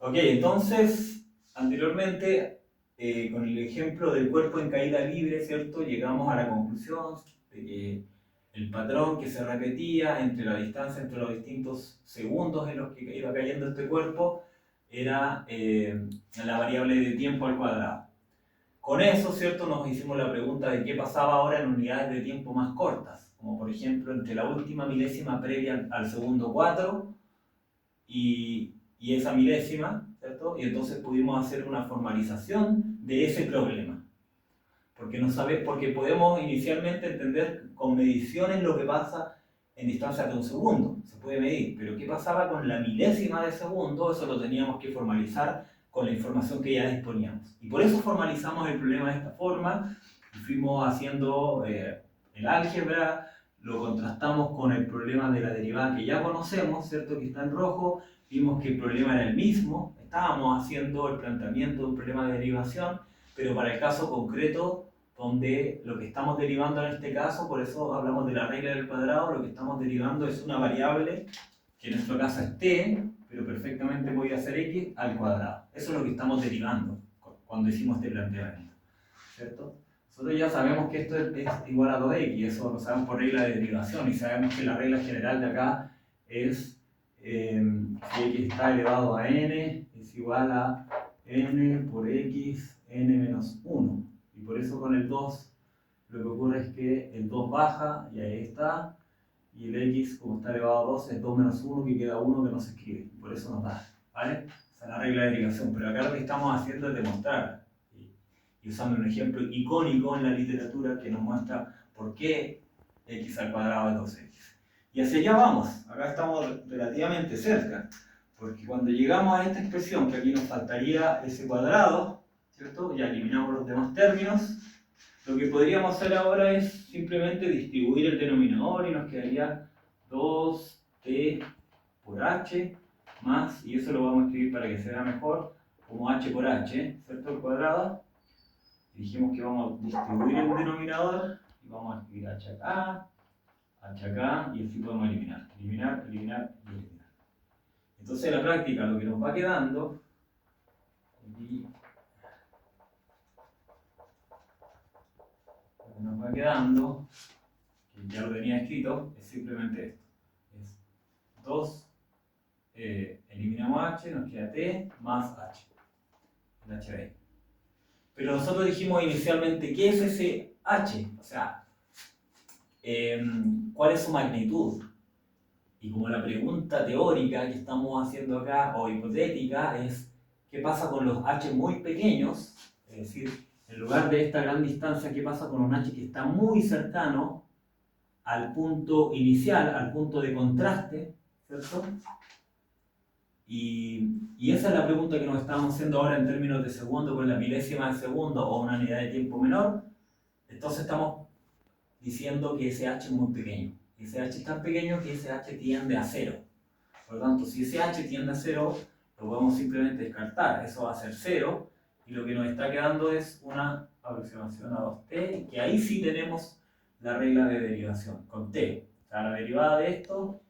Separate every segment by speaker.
Speaker 1: Ok, entonces, anteriormente, con el ejemplo del cuerpo en caída libre, ¿cierto? Llegamos a la conclusión de que el patrón que se repetía entre la distancia entre los distintos segundos en los que iba cayendo este cuerpo era la variable de tiempo al cuadrado. Con eso, ¿cierto? Nos hicimos la pregunta de qué pasaba ahora en unidades de tiempo más cortas, como por ejemplo entre la última milésima previa al segundo 4 y esa milésima, ¿cierto? Y entonces pudimos hacer una formalización de ese problema. Porque podemos inicialmente entender con mediciones lo que pasa en distancia de un segundo, se puede medir, pero qué pasaba con la milésima de segundo, eso lo teníamos que formalizar con la información que ya disponíamos. Y por eso formalizamos el problema de esta forma, y fuimos haciendo el álgebra, lo contrastamos con el problema de la derivada que ya conocemos, ¿cierto? Que está en rojo, vimos que el problema era el mismo, estábamos haciendo el planteamiento de un problema de derivación, pero para el caso concreto donde lo que estamos derivando en este caso, por eso hablamos de la regla del cuadrado, lo que estamos derivando es una variable, que en nuestro caso es t, pero perfectamente podría ser x al cuadrado. Eso es lo que estamos derivando cuando hicimos este planteamiento, ¿cierto? Nosotros ya sabemos que esto es igual a 2x, eso lo sabemos por regla de derivación, y sabemos que la regla general de acá es si x está elevado a n es igual a n por x, n menos 1. Y por eso con el 2 lo que ocurre es que el 2 baja y ahí está, y el x como está elevado a 2 es 2 menos 1 que queda 1 que no se escribe, por eso nos da, ¿vale? Esa es la regla de derivación, pero acá lo que estamos haciendo es demostrar, y usando un ejemplo icónico en la literatura que nos muestra por qué x al cuadrado es 2x. Y hacia allá vamos, acá estamos relativamente cerca, porque cuando llegamos a esta expresión, que aquí nos faltaría ese cuadrado, ¿cierto? Ya eliminamos los demás términos. Lo que podríamos hacer ahora es simplemente distribuir el denominador y nos quedaría 2t por h más, y eso lo vamos a escribir para que se vea mejor, como h por h, ¿cierto? El cuadrado. Dijimos que vamos a distribuir el denominador y vamos a escribir h acá, y así podemos eliminar, eliminar, eliminar y eliminar. Entonces en la práctica lo que nos va quedando, y lo que nos va quedando, que ya lo tenía escrito, es simplemente esto. Es 2, eliminamos h, nos queda t más h, el h de ahí. Pero nosotros dijimos inicialmente, ¿qué es ese h? O sea, ¿cuál es su magnitud? Y como la pregunta teórica que estamos haciendo acá, o hipotética, es ¿qué pasa con los h muy pequeños? Es decir, en lugar de esta gran distancia, ¿qué pasa con un h que está muy cercano al punto inicial, al punto de contraste, ¿cierto? Y esa es la pregunta que nos estamos haciendo ahora en términos de segundo, con la milésima de segundo o una unidad de tiempo menor. Entonces estamos diciendo que ese h es muy pequeño. Ese h es tan pequeño que ese h tiende a 0. Por lo tanto, si ese h tiende a 0, lo podemos simplemente descartar. Eso va a ser 0. Y lo que nos está quedando es una aproximación a 2t, que ahí sí tenemos la regla de derivación, con t. O sea, la derivada de esto,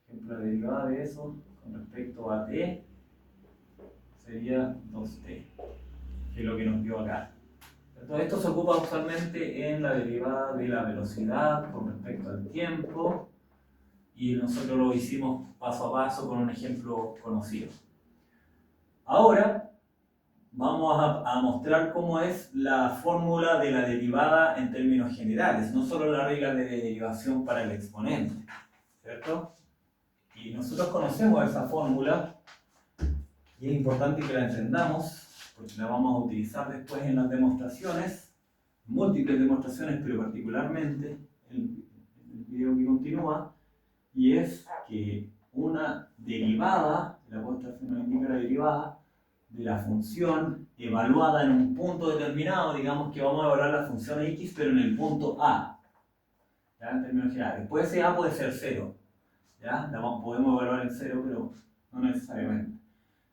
Speaker 1: por ejemplo, la derivada de eso con respecto a t sería 2t, que es lo que nos dio acá. Entonces, esto se ocupa usualmente en la derivada de la velocidad con respecto al tiempo, y nosotros lo hicimos paso a paso con un ejemplo conocido. Ahora vamos a mostrar cómo es la fórmula de la derivada en términos generales, no solo la regla de derivación para el exponente, ¿cierto? Y nosotros conocemos esa fórmula y es importante que la entendamos porque la vamos a utilizar después en las demostraciones, múltiples demostraciones, pero particularmente en el video que continúa, y es que una derivada, la demostración nos indica la derivada de la función evaluada en un punto determinado, digamos que vamos a evaluar la función x, pero en el punto A, ¿ya? En términos generales. Después ese A puede ser 0, ¿ya? Podemos evaluar en 0, pero no necesariamente.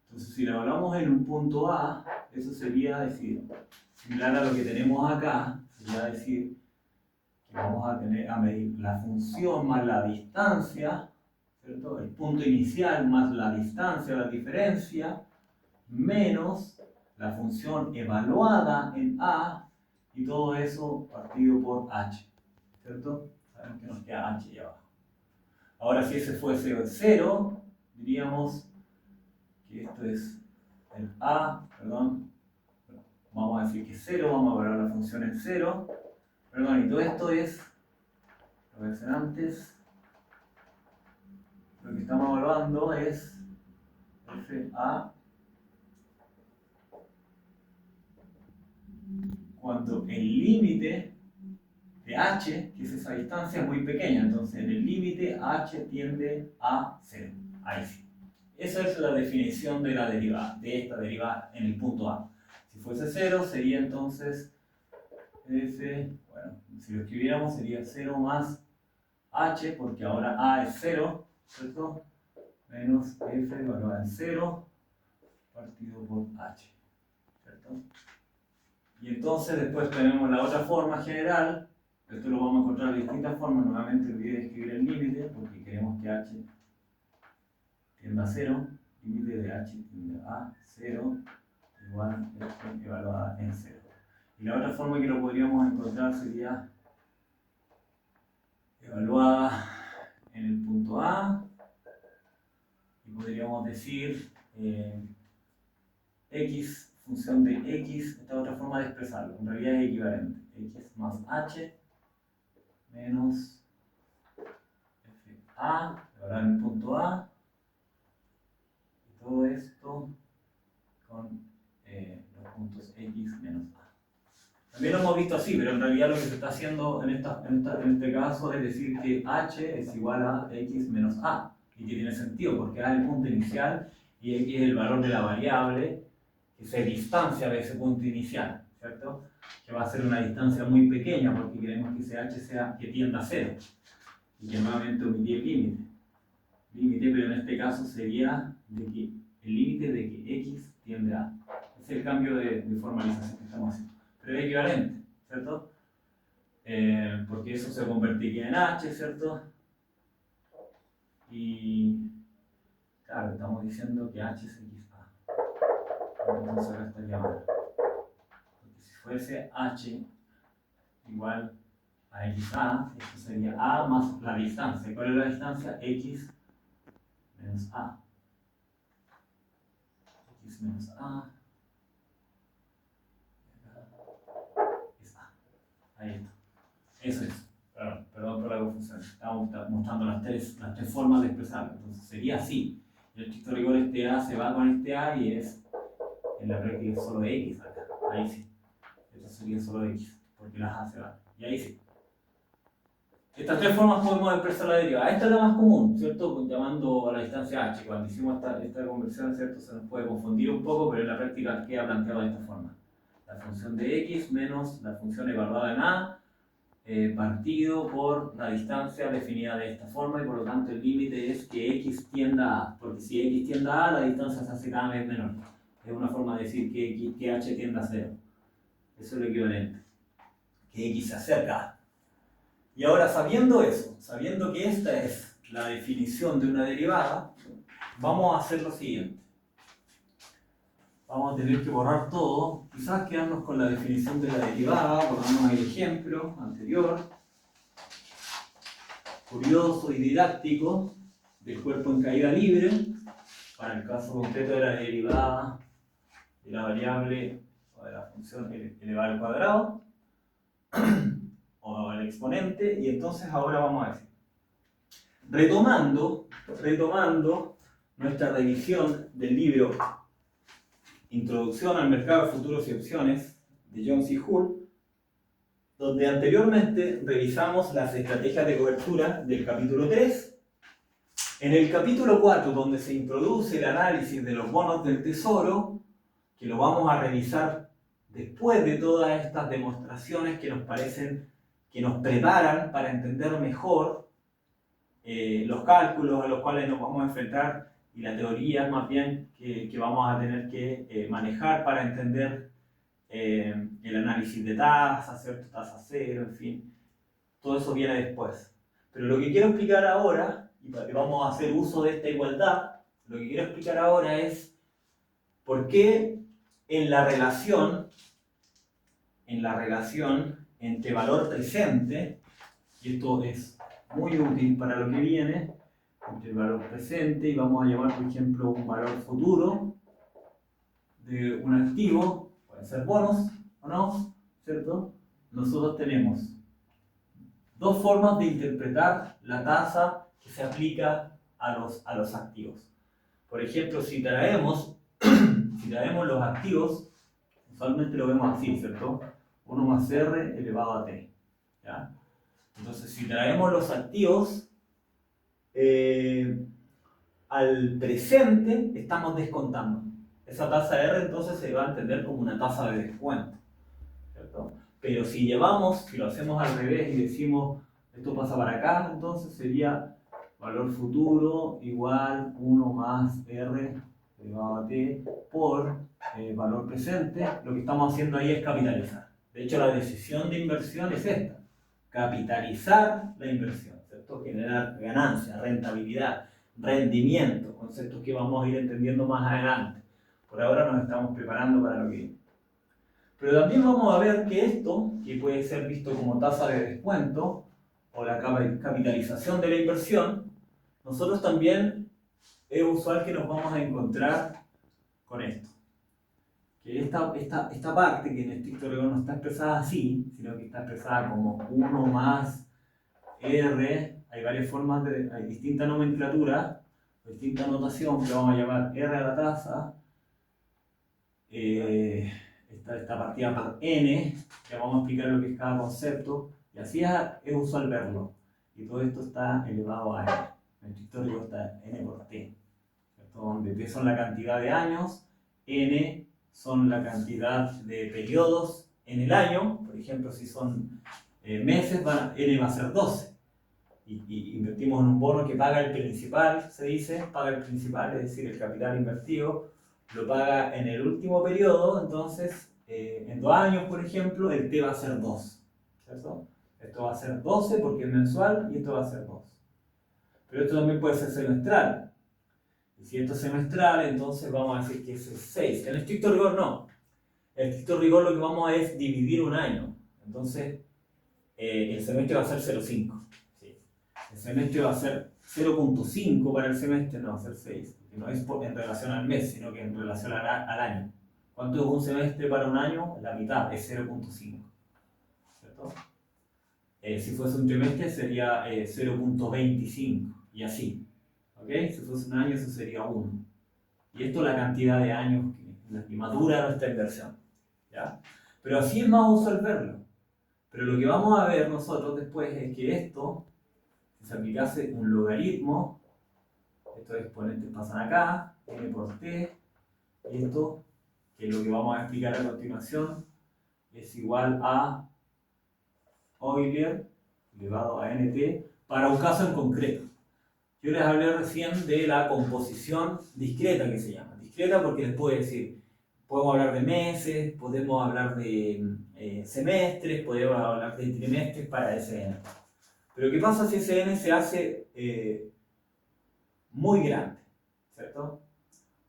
Speaker 1: Entonces, si la evaluamos en un punto A, eso sería decir, similar a lo que tenemos acá, sería decir que vamos a medir la función más la distancia, ¿cierto? El punto inicial más la distancia, la diferencia, menos la función evaluada en A y todo eso partido por h, ¿cierto? Sabemos que nos queda h ahí abajo. Ahora si ese fuese 0, diríamos que esto es el A, perdón, vamos a decir que es 0, vamos a evaluar la función en 0, perdón, y todo esto es, lo voy a hacer antes, lo que estamos evaluando es FA cuando el límite de h, que es esa distancia, es muy pequeña. Entonces, en el límite h tiende a 0. Ahí sí. Esa es la definición de la derivada, de esta derivada en el punto A. Si fuese 0, sería entonces f, bueno, si lo escribiéramos sería 0 más h, porque ahora a es 0, ¿cierto? Menos f evaluada en 0 partido por h, ¿cierto? Y entonces después tenemos la otra forma general. Esto lo vamos a encontrar de distintas formas. Nuevamente olvidé de escribir el límite porque queremos que h tienda a 0. Límite de h tiende a 0 igual f evaluada en 0. Y la otra forma que lo podríamos encontrar sería evaluada en el punto A. Y podríamos decir x, función de x, esta otra forma de expresarlo. En realidad es equivalente. X más h menos fa, evaluada en el punto A. Todo esto con los puntos x menos a. También lo hemos visto así, pero en realidad lo que se está haciendo en este caso es decir que h es igual a x menos a. Y que tiene sentido, porque a es el punto inicial y x es el valor de la variable que se distancia de ese punto inicial, ¿cierto? Que va a ser una distancia muy pequeña porque queremos que ese h sea que tienda a 0. Y que nuevamente omití el límite. Límite, pero en este caso sería de que el límite de que x tiende a. Es el cambio de formalización que estamos haciendo. Pero es equivalente, ¿cierto? Porque eso se convertiría en h, ¿cierto? Y claro, estamos diciendo que h es xa. Entonces ahora estaría mal. Porque si fuese h igual a xa, esto sería a más la distancia. ¿Cuál es la distancia? X menos a. X menos a es a. Ahí está. Eso es. Perdón por la confusión. Estamos mostrando las tres formas de expresarlo. Entonces sería así. El estricto rigor este a se va con este a y es en la práctica es solo x acá. Ahí sí. Esto sería solo x. Porque las a se van. Y ahí sí. Estas tres formas podemos expresar la derivada. Esta es la más común, ¿cierto? Llamando a la distancia h. Cuando hicimos esta conversión, ¿cierto? Se nos puede confundir un poco, pero en la práctica queda planteado de esta forma. La función de x menos la función evaluada en a partido por la distancia definida de esta forma y por lo tanto el límite es que x tienda a. Porque si x tienda a, la distancia se hace cada vez menor. Es una forma de decir que h tienda a 0. Eso es lo equivalente. Que x se acerca a. Y ahora, sabiendo eso, sabiendo que esta es la definición de una derivada, vamos a hacer lo siguiente. Vamos a tener que borrar todo, quizás quedarnos con la definición de la derivada, borramos el ejemplo anterior, curioso y didáctico, del cuerpo en caída libre, para el caso concreto de la derivada de la variable o de la función elevada al cuadrado, o al exponente, y entonces ahora vamos a decir, retomando nuestra revisión del libro Introducción al mercado de futuros y opciones de Jones y Hull, donde anteriormente revisamos las estrategias de cobertura del capítulo 3, en el capítulo 4, donde se introduce el análisis de los bonos del tesoro, que lo vamos a revisar después de todas estas demostraciones que nos parecen que nos preparan para entender mejor los cálculos a los cuales nos vamos a enfrentar y la teoría más bien que vamos a tener que manejar para entender el análisis de tasas, ¿cierto? Tasa cero, en fin. Todo eso viene después. Pero lo que quiero explicar ahora, y vamos a hacer uso de esta igualdad, lo que quiero explicar ahora es Porque en la relación entre valor presente, y esto es muy útil para lo que viene, entre el valor presente, y vamos a llamar, por ejemplo, un valor futuro de un activo, pueden ser bonos o no, ¿cierto? Nosotros tenemos dos formas de interpretar la tasa que se aplica a los activos. Por ejemplo, si traemos los activos, usualmente lo vemos así, ¿cierto? 1 más R elevado a T. ¿Ya? Entonces, si traemos los activos al presente, estamos descontando. Esa tasa R entonces se va a entender como una tasa de descuento, ¿cierto? Pero si lo hacemos al revés y decimos esto pasa para acá, entonces sería valor futuro igual 1 más R elevado a T por valor presente. Lo que estamos haciendo ahí es capitalizar. De hecho, la decisión de inversión es esta: capitalizar la inversión, ¿cierto? Generar ganancia, rentabilidad, rendimiento, conceptos que vamos a ir entendiendo más adelante. Por ahora nos estamos preparando para lo que viene. Pero también vamos a ver que esto, que puede ser visto como tasa de descuento o la capitalización de la inversión, nosotros también es usual que nos vamos a encontrar con esto. Que esta parte, que en estricto rigor no está expresada así, sino que está expresada como 1 más R, hay varias formas, hay distinta nomenclatura, distinta notación, que vamos a llamar R a la tasa, esta partida por N, que vamos a explicar lo que es cada concepto, y así es usual verlo. Y todo esto está elevado a N. En estricto rigor está N por T, ¿cierto? Donde T son la cantidad de años, N son la cantidad de periodos en el año. Por ejemplo, si son meses, N va a ser 12. Y invertimos en un bono que paga el principal, se dice, paga el principal, es decir, el capital invertido, lo paga en el último periodo. Entonces, en 2 años, por ejemplo, el T va a ser 2, ¿cierto? Esto va a ser 12 porque es mensual y esto va a ser 2. Pero esto también puede ser semestral. Y si esto es semestral, entonces vamos a decir que ese es 6. En estricto rigor no. En estricto rigor lo que vamos a es dividir un año. Entonces, el semestre va a ser 0,5. ¿Sí? El semestre va a ser 0,5 para el semestre, no va a ser 6. Porque no es en relación al mes, sino que en relación al año. ¿Cuánto es un semestre para un año? La mitad, es 0,5. ¿Cierto? Si fuese un trimestre sería 0,25 y así. ¿Okay? Si fuese un año eso sería 1. Y esto es la cantidad de años que madura nuestra inversión. ¿Ya? Pero así es más usual verlo. Pero lo que vamos a ver nosotros después es que esto, si se aplicase un logaritmo, estos exponentes pasan acá, n por t, y esto, que es lo que vamos a explicar a continuación, es igual a Euler elevado a nt para un caso en concreto. Yo les hablé recién de la composición discreta, que se llama. Discreta porque les puedo decir, podemos hablar de meses, podemos hablar de semestres, podemos hablar de trimestres para ese n. Pero ¿qué pasa si ese n se hace muy grande? ¿Cierto?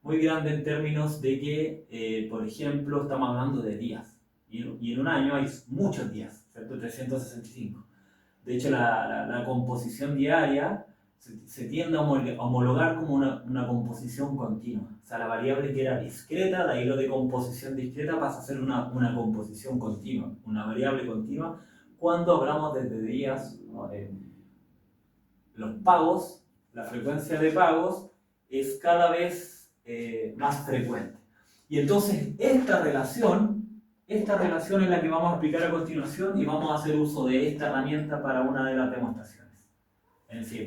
Speaker 1: Muy grande en términos de que, por ejemplo, estamos hablando de días. Y en un año hay muchos días, ¿cierto? 365. De hecho, la composición diaria se tiende a homologar como una composición continua. O sea, la variable que era discreta, de ahí lo de composición discreta pasa a ser una composición continua, una variable continua, cuando hablamos de días, ¿no? Los pagos, la frecuencia de pagos es cada vez más frecuente. Y entonces esta relación es la que vamos a explicar a continuación y vamos a hacer uso de esta herramienta para una de las demostraciones. En el siguiente.